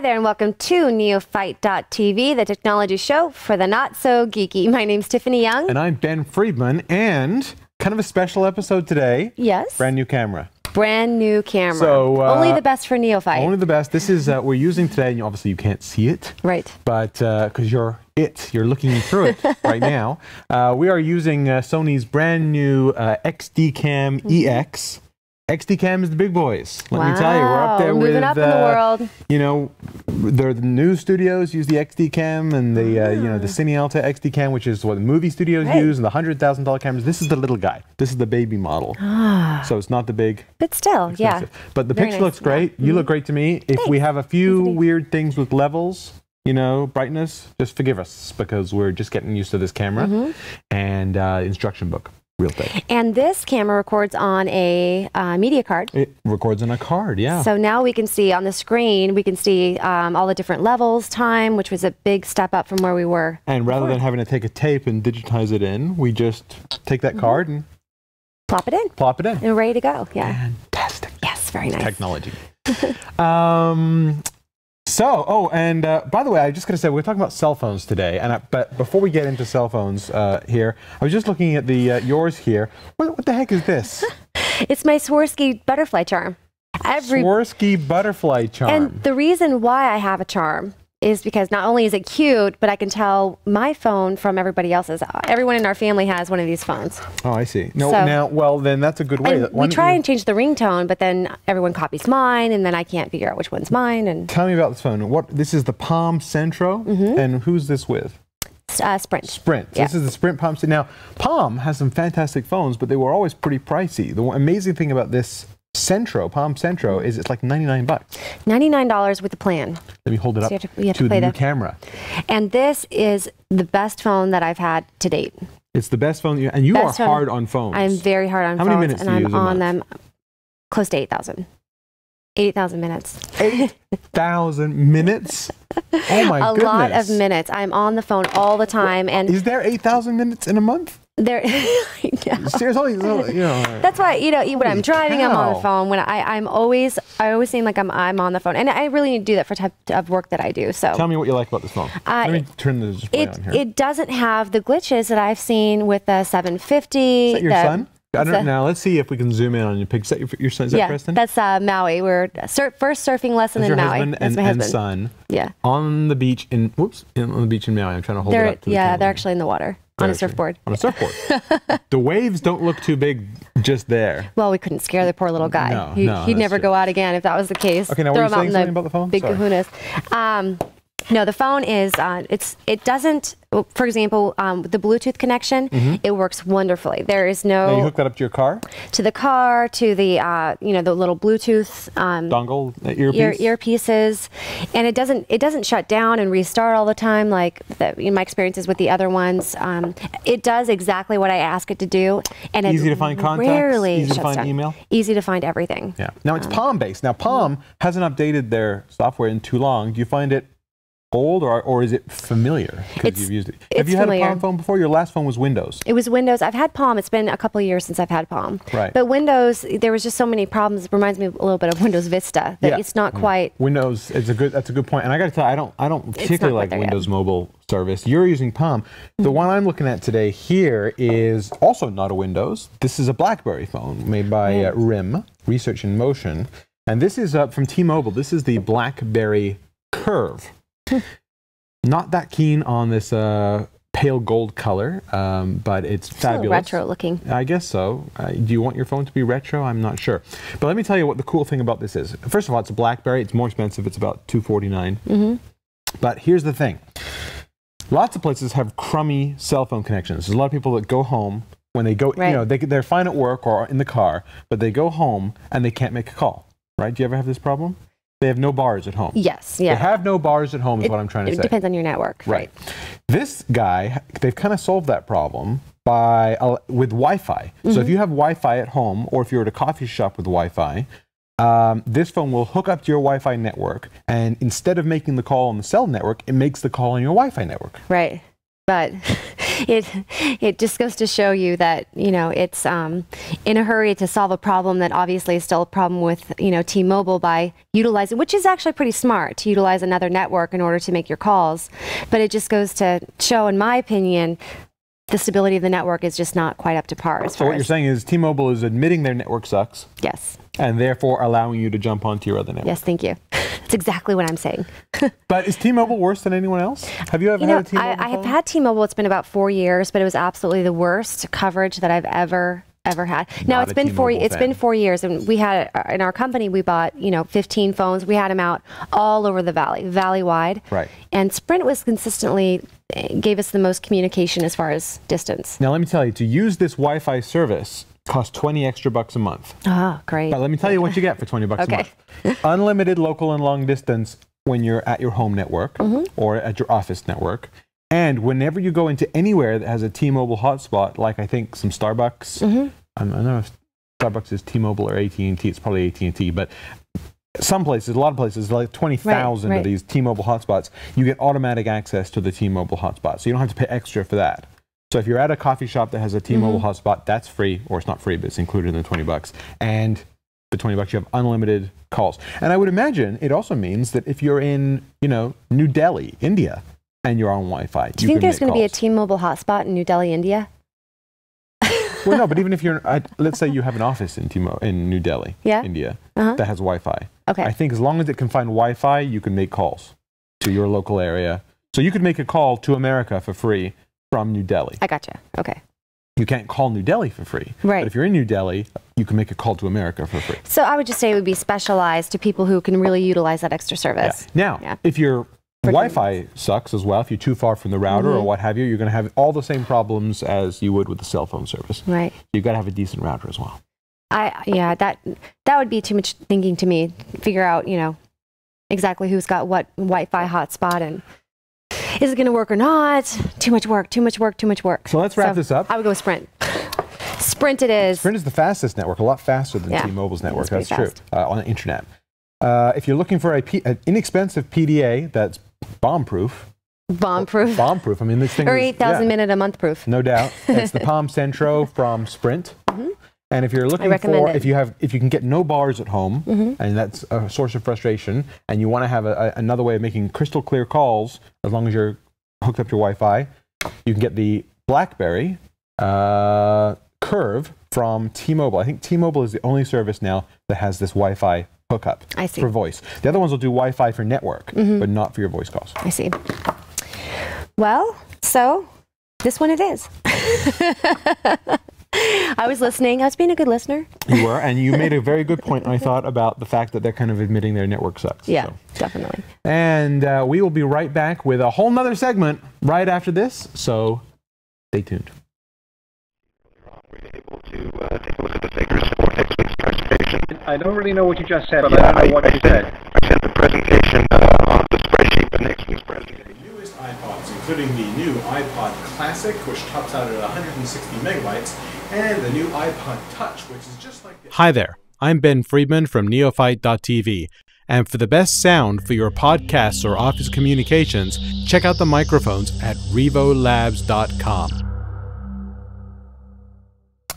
there and welcome to Neophyte.tv, the technology show for the not so geeky. My name's Tiffany Young. And I'm Ben Friedman, and kind of a special episode today. Yes. Brand new camera. Brand new camera. So, only the best for Neophyte. Only the best. This is, we're using today, and obviously you can't see it. Right. But, because you're looking through it right now. We are using Sony's brand new XD Cam EX. XD Cam is the big boys. Let me tell you, we're up there with moving up in the world. You know, the news studios use the XD Cam, and the you know, the Cine Alta XD Cam, which is what the movie studios use, and the $100,000 cameras. This is the little guy. This is the baby model. So it's not the big. But still, expensive. yeah. But the Very picture nice. looks great. You look great to me. If we have a few weird things with levels, you know, brightness, just forgive us because we're just getting used to this camera and instruction book. Real thick. And this camera records on a media card. It records on a card, yeah. So now we can see on the screen, we can see all the different levels, time, which was a big step up from where we were. And rather than having to take a tape and digitize it in, we just take that card and plop it in. Plop it in. And ready to go, yeah. Fantastic. Yes, very nice. Technology. And by the way, I just got to say, we're talking about cell phones today. But before we get into cell phones here, I was just looking at the yours here. What the heck is this? It's my Swarovski butterfly charm. Swarovski butterfly charm. And the reason why I have a charm is because not only is it cute, but I can tell my phone from everybody else's. Everyone in our family has one of these phones. Oh, I see. No, well, then that's a good way. We try and change the ringtone, but then everyone copies mine, and then I can't figure out which one's mine. And tell me about this phone. This is the Palm Centro, and who's this with? Sprint. Sprint. Yeah. This is the Sprint Palm. Now, Palm has some fantastic phones, but they were always pretty pricey. The amazing thing about this Palm Centro, is it's like $99. $99 with the plan. Let me hold it up to the new camera. And this is the best phone that I've had to date. It's the best phone, and you are hard on phones. I'm very hard on phones. How many minutes do you use a month? And I'm on them close to 8,000. 8,000 minutes. 8,000 minutes? Oh my goodness. A lot of minutes. I'm on the phone all the time. And is there 8,000 minutes in a month? There, seriously, you know. That's why, you know, when I'm driving, I'm on the phone. When I always seem like I'm on the phone, and I really need to do that for type of work that I do. So tell me what you like about this phone. Let me turn the display on here. It doesn't have the glitches that I've seen with the 750. Is that your son? I don't know. Let's see if we can zoom in on your picture. Is that your son? Is that Preston? That's Maui. We're first surfing lesson in Maui. That's my husband and son. Yeah. On the beach in on the beach in Maui. I'm trying to hold it up to the camera. They're actually in the water. On a surfboard. On a surfboard. The waves don't look too big just there. Well, we couldn't scare the poor little guy. No, he'd never go out again if that was the case. Okay, now were you saying something about the phone? Big kahunas. No, the phone is, it doesn't, for example, the Bluetooth connection, it works wonderfully. There is no... Now you hook that up to your car? To the car, to the, you know, the little Bluetooth... dongle, earpiece? Earpieces. And it doesn't shut down and restart all the time like my experiences with the other ones. It does exactly what I ask it to do. And easy to find contacts? Easy to find email? Easy to find everything. Yeah. Now it's Palm-based. Now Palm hasn't updated their software in too long. Do you find it old or is it familiar because you've used it? Have you had a Palm phone before? Your last phone was Windows. It was Windows. I've had Palm. It's been a couple of years since I've had Palm. Right. But Windows, there was just so many problems. It reminds me a little bit of Windows Vista. That it's not quite. Windows. That's a good point. And I got to tell you, I don't particularly like Windows Mobile service. You're using Palm. The one I'm looking at today here is also not a Windows. This is a BlackBerry phone made by RIM, Research in Motion, and this is from T-Mobile. This is the BlackBerry Curve. Not that keen on this pale gold color, but it's fabulous. Retro looking. I guess so. Do you want your phone to be retro? I'm not sure. But let me tell you what the cool thing about this is. First of all, it's a BlackBerry. It's more expensive. It's about $249. But here's the thing. Lots of places have crummy cell phone connections. There's a lot of people that go home when they go, you know, they're fine at work or in the car, but they go home and they can't make a call, right? Do you ever have this problem? They have no bars at home. Yes, yeah. They have no bars at home is what I'm trying to say. It depends on your network. Right. This guy, they've kind of solved that problem with Wi-Fi. So if you have Wi-Fi at home, or if you're at a coffee shop with Wi-Fi, this phone will hook up to your Wi-Fi network, and instead of making the call on the cell network, it makes the call on your Wi-Fi network. Right. But it just goes to show you that, you know, it's in a hurry to solve a problem that obviously is still a problem with, you know, T-Mobile by utilizing, which is actually pretty smart to utilize another network in order to make your calls. But it just goes to show, in my opinion, the stability of the network is just not quite up to par. So what you're saying is T-Mobile is admitting their network sucks. Yes. And therefore allowing you to jump onto your other network. Yes, thank you. That's exactly what I'm saying. But is T-Mobile worse than anyone else? Have you ever had a T-Mobile phone? I have had T-Mobile. It's been about 4 years, but it was absolutely the worst coverage that I've ever had. Now it's been 4 years, and we had in our company we bought 15 phones. We had them out all over the valley wide. Right. And Sprint was consistently gave us the most communication as far as distance. Now let me tell you, to use this Wi-Fi service costs $20 extra a month. Oh, great. But let me tell you what you get for $20 a month. Unlimited local and long distance when you're at your home network or at your office network. And whenever you go into anywhere that has a T-Mobile hotspot, like I think some Starbucks, I don't know if Starbucks is T-Mobile or AT&T, it's probably AT&T, but some places, a lot of places, like 20,000 of these T-Mobile hotspots, you get automatic access to the T-Mobile hotspot. So you don't have to pay extra for that. So if you're at a coffee shop that has a T-Mobile hotspot, that's free, or it's not free, but it's included in the $20. And for $20, you have unlimited calls. And I would imagine it also means that if you're in, New Delhi, India, and you're on Wi-Fi, do you think there's going to be a T-Mobile hotspot in New Delhi, India? Well, no, but even if you're, let's say you have an office in New Delhi, India, that has Wi-Fi. Okay. I think as long as it can find Wi-Fi, you can make calls to your local area. So you could make a call to America for free from New Delhi. I gotcha. Okay. You can't call New Delhi for free. Right. But if you're in New Delhi, you can make a call to America for free. So I would just say it would be specialized to people who can really utilize that extra service. Yeah. Now, if your Wi-Fi sucks as well, if you're too far from the router or what have you, you're going to have all the same problems as you would with the cell phone service. Right. You've got to have a decent router as well. That would be too much thinking to me. Figure out, exactly who's got what Wi-Fi hotspot and is it going to work or not? Too much work. So let's wrap this up. I would go with Sprint. Sprint it is. Sprint is the fastest network, a lot faster than T-Mobile's network. That's true, on the internet. If you're looking for an inexpensive PDA that's bomb-proof. Bomb-proof. I mean, this thing or 8,000 minute a month proof. No doubt. It's the Palm Centro from Sprint. And if you're looking for, if you can get no bars at home, and that's a source of frustration, and you want to have another way of making crystal clear calls, as long as you're hooked up to Wi-Fi, you can get the BlackBerry Curve from T-Mobile. I think T-Mobile is the only service now that has this Wi-Fi hookup for voice. The other ones will do Wi-Fi for network, but not for your voice calls. I see. Well, so this one it is. I was listening. I was being a good listener. You were, and you made a very good point, I thought, about the fact that they're kind of admitting their network sucks. Yeah, definitely. And we will be right back with a whole nother segment right after this, so stay tuned. We're able to take a look at the figures for next week's presentation. I don't really know what you just said, but I don't know what you said. I sent the presentation on the spreadsheet for next week's presentation. The newest iPods, including the new iPod Classic, which tops out at 160 megabytes, and the new iPod Touch, which is just like this. Hi there, I'm Ben Friedman from Neophyte.tv, and for the best sound for your podcasts or office communications, check out the microphones at revolabs.com.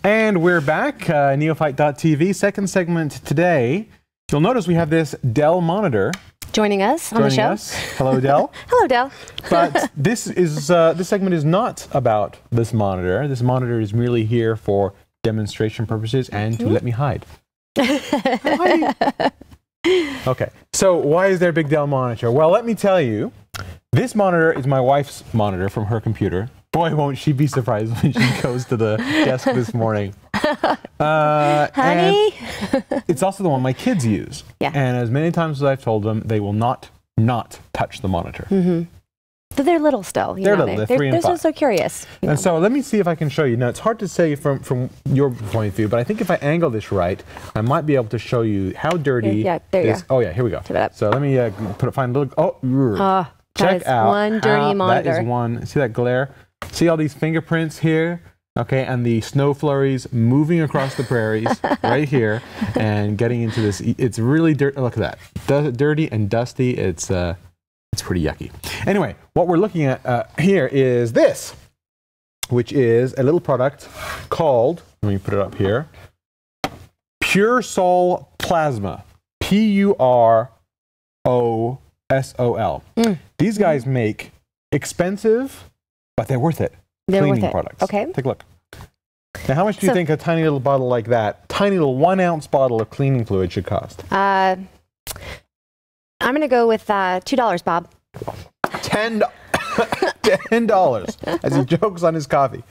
And we're back, Neophyte.tv, second segment today. You'll notice we have this Dell monitor joining us on the show. Hello, Dell. Hello, Dell. But this segment is not about this monitor. This monitor is merely here for demonstration purposes and to let me hide. Okay, so why is there a big Dell monitor? Well, let me tell you, this monitor is my wife's monitor from her computer. Boy, won't she be surprised when she goes to the desk this morning. Honey? It's also the one my kids use. Yeah. And as many times as I've told them, they will not touch the monitor. But they're little still. They're little. They're 3 and 5. They're so curious. And so let me see if I can show you. Now, it's hard to say from your point of view, but I think if I angle this right, I might be able to show you how dirty this. Oh, yeah, here we go. So let me find a little. Check out one dirty monitor. That is one. See that glare? See all these fingerprints here? Okay, and the snow flurries moving across the prairies right here and getting into this. It's really dirty. Look at that. Dirty and dusty. It's pretty yucky. Anyway, what we're looking at here is this. which is a little product called, let me put it up here, Purosol Plasma. Purosol. These guys make expensive, but they're worth it. They're cleaning worth it. products. Okay. Take a look. Now, how much do you think a tiny little bottle like that, tiny little 1 ounce bottle of cleaning fluid should cost? I'm going to go with $2, Bob. $10. As he jokes on his coffee.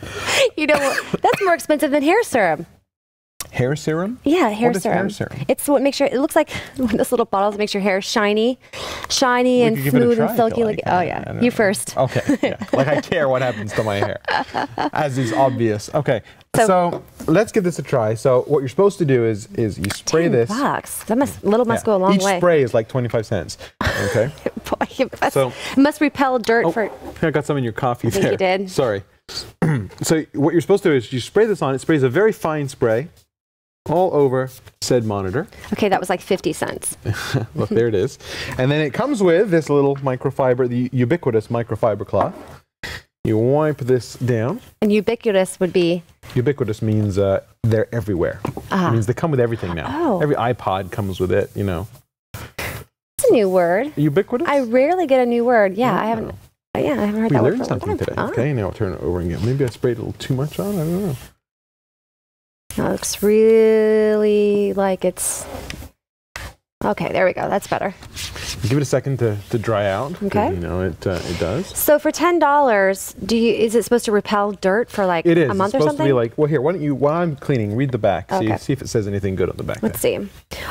You know, that's more expensive than hair serum. Hair serum? Yeah, hair What is serum. hair serum? It's what makes it looks like one of those little bottles that makes your hair shiny and could give it a smooth try and if silky. you Like, like. oh I yeah, don't you know. first. Okay, yeah. Like I care what happens to my hair, as is obvious. Okay, so let's give this a try. So what you're supposed to do is you spray this. $10. That must go a long Each way. spray is like 25 cents. Okay. Boy, it So- must repel dirt for. I got some in your coffee think there. you did. Sorry. So what you're supposed to do is you spray this on. It sprays a very fine spray all over said monitor. Okay, that was like 50 cents. Look, there it is. And then it comes with this little microfiber, the ubiquitous microfiber cloth. You wipe this down. And ubiquitous would be. Ubiquitous means they're everywhere. It means they come with everything now. Oh. Every iPod comes with it, you know. It's a new word. Ubiquitous? I rarely get a new word. Yeah, I haven't. Yeah, I haven't heard We that word learned for a long something time. today. Oh. Okay, now I'll turn it over again. Maybe I sprayed a little too much on. I don't know. That looks really like it's. Okay, there we go. That's better. Give it a second to dry out. 'Cause, Okay. You know, it does. So for $10, is it supposed to repel dirt for like It is. a month It's or supposed something? to be like, well, here, why don't you, while I'm cleaning, read the back. Okay. See if it says anything good on the back. Let's see.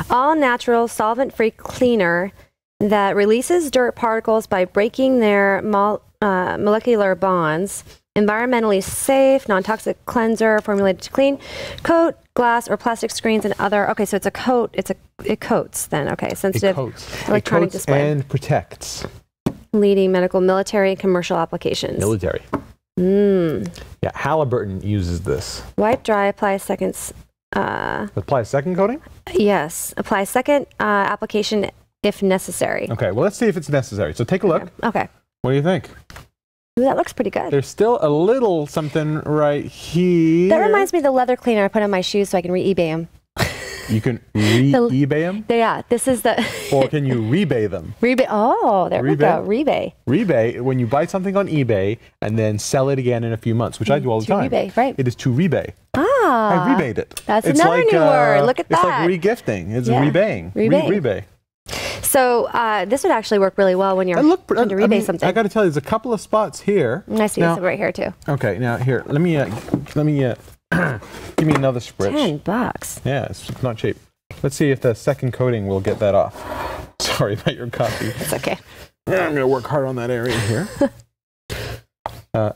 All natural solvent-free cleaner that releases dirt particles by breaking their molecular bonds. Environmentally safe, non-toxic cleanser formulated to clean, coat glass or plastic screens and other. Okay, so it's a coat. It coats then. Okay, sensitive electronic display. And protects. Leading medical, military, and commercial applications. Military. Yeah, Halliburton uses this. Wipe dry. Apply seconds. Apply a second coating? Yes, apply second application if necessary. Okay, well, let's see if it's necessary. So take a look. Okay. What do you think? Ooh, that looks pretty good. There's still a little something right here. That reminds me of the leather cleaner I put on my shoes so I can re-eBay them. You can re-eBay them? Yeah, this is the... Or can you rebay them? Rebay. Oh, there we go. Rebay. Rebay, when you buy something on eBay and then sell it again in a few months, which I do all the To time. rebay, right. It is to rebay. Ah. I rebate it. That's another new word. Look at It's that. like regifting. It's Yeah. rebaying. Rebay. Rebay. So this would actually work really well when you're trying to rebay something. I got to tell you, there's a couple of spots here. I see Now- some right here too. Okay, now here, let me give me another spritz. $10. Yeah, it's not cheap. Let's see if the second coating will get that off. Sorry about your coffee. It's okay. I'm going to work hard on that area here.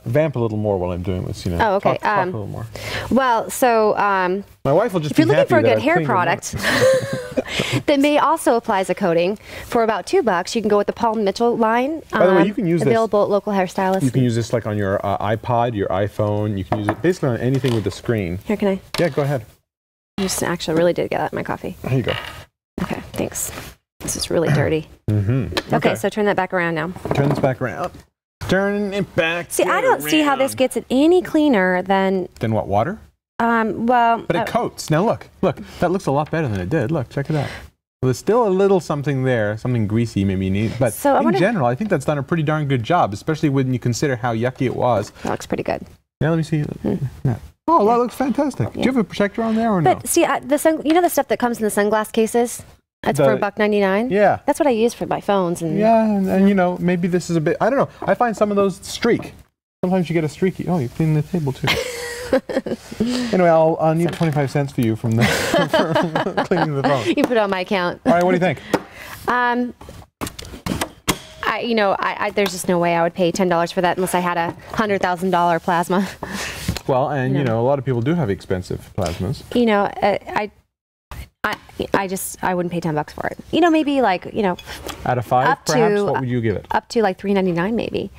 Vamp a little more while I'm doing this, you know. Oh, okay. Talk a little more. Well, so My wife will just if you're be looking for a happy that good I've hair cleaned her more. product that may also apply as a coating for about $2, you can go with the Paul Mitchell line. By the way, you can use this. Available at local hairstylists. You can use this like on your iPod, your iPhone. You can use it basically on anything with the screen. Here, can I? Yeah, go ahead. I just actually really did get that in my coffee. There you go. Okay, thanks. This is really dirty. Mm-hmm. Okay, so turn that back around now. Turn this back around. Turning it back. See, I don't see how this gets it any cleaner than, Then what, water? well... But it coats. Now look, that looks a lot better than it did. Look, check it out. Well, there's still a little something there, something greasy maybe you need. But So in general, I think that's done a pretty darn good job, especially when you consider how yucky it was. That looks pretty good. Now let me see. Yeah. Oh, that looks fantastic. Do you have a protector on there or no? But see, you know the stuff that comes in the sunglass cases? That's for $1.99? Yeah. That's what I use for my phones. And Yeah, and you know, maybe this is a bit, I don't know. I find some of those streak. Sometimes you get a streaky. Oh, you clean the table too. Anyway, I'll need 25 cents for you from the for cleaning the phone. You put it on my account. All right, what do you think? There's just no way I would pay $10 for that unless I had a $100,000 plasma. Well, and you know, a lot of people do have expensive plasmas. You know, I wouldn't pay $10 for it. You know, maybe like, you know, Out of 5, Up perhaps, to- what would you give it? up to like $3.99 maybe.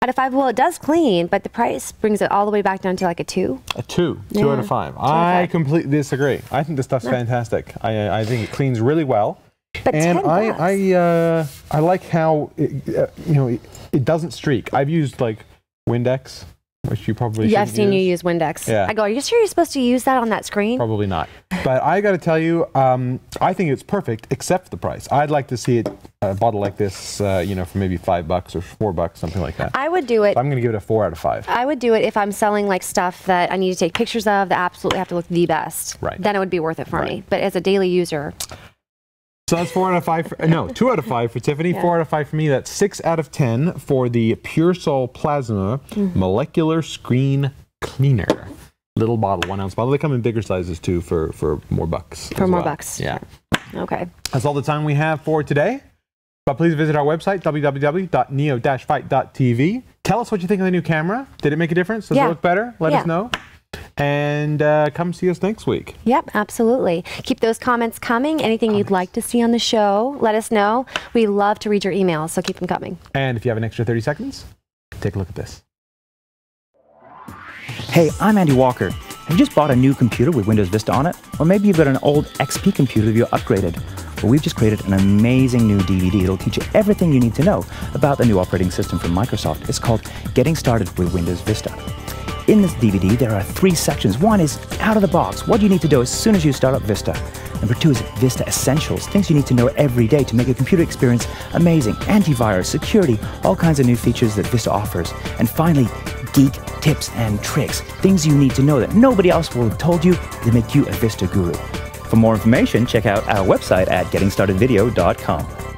Out of 5, well, it does clean, but the price brings it all the way back down to like a 2. A 2. 2 Yeah, out of 5. 2 out of I 5. completely disagree. I think this stuff's fantastic. I think it cleans really well. But And $10. I like how it, it doesn't streak. I've used like Windex which you probably Yeah, I've shouldn't seen you use. use Windex. Yeah. I go, are you sure you're supposed to use that on that screen? Probably not. But I got to tell you, I think it's perfect, except for the price. I'd like to see it, a bottle like this, for maybe $5 or $4, something like that. I would do it. I'm going to give it a 4 out of 5. I would do it if I'm selling like stuff that I need to take pictures of that absolutely have to look the best. Right. Then it would be worth it for me. But as a daily user. So that's 4 out of 5. 2 out of 5 for Tiffany. Yeah. 4 out of 5 for me. That's 6 out of 10 for the Purosol Plasma Molecular Screen Cleaner. Little bottle, 1 ounce bottle. They come in bigger sizes too for more bucks. For more bucks. Yeah. Okay. That's all the time we have for today. But please visit our website, www.neo-fight.tv. Tell us what you think of the new camera. Did it make a difference? Does it look better? Let us know. And come see us next week. Yep, absolutely. Keep those comments coming. Anything you'd like to see on the show, let us know. We love to read your emails, so keep them coming. And if you have an extra 30 seconds, take a look at this. Hey, I'm Andy Walker. Have you just bought a new computer with Windows Vista on it? Or maybe you've got an old XP computer that you're upgraded. Well, we've just created an amazing new DVD. It'll teach you everything you need to know about the new operating system from Microsoft. It's called Getting Started with Windows Vista. In this DVD, there are 3 sections. One is out of the box. What do you need to do as soon as you start up Vista? Number 2 is Vista Essentials, things you need to know every day to make your computer experience amazing. Antivirus, security, all kinds of new features that Vista offers. And finally, Geek Tips and Tricks, things you need to know that nobody else will have told you to make you a Vista guru. For more information, check out our website at gettingstartedvideo.com.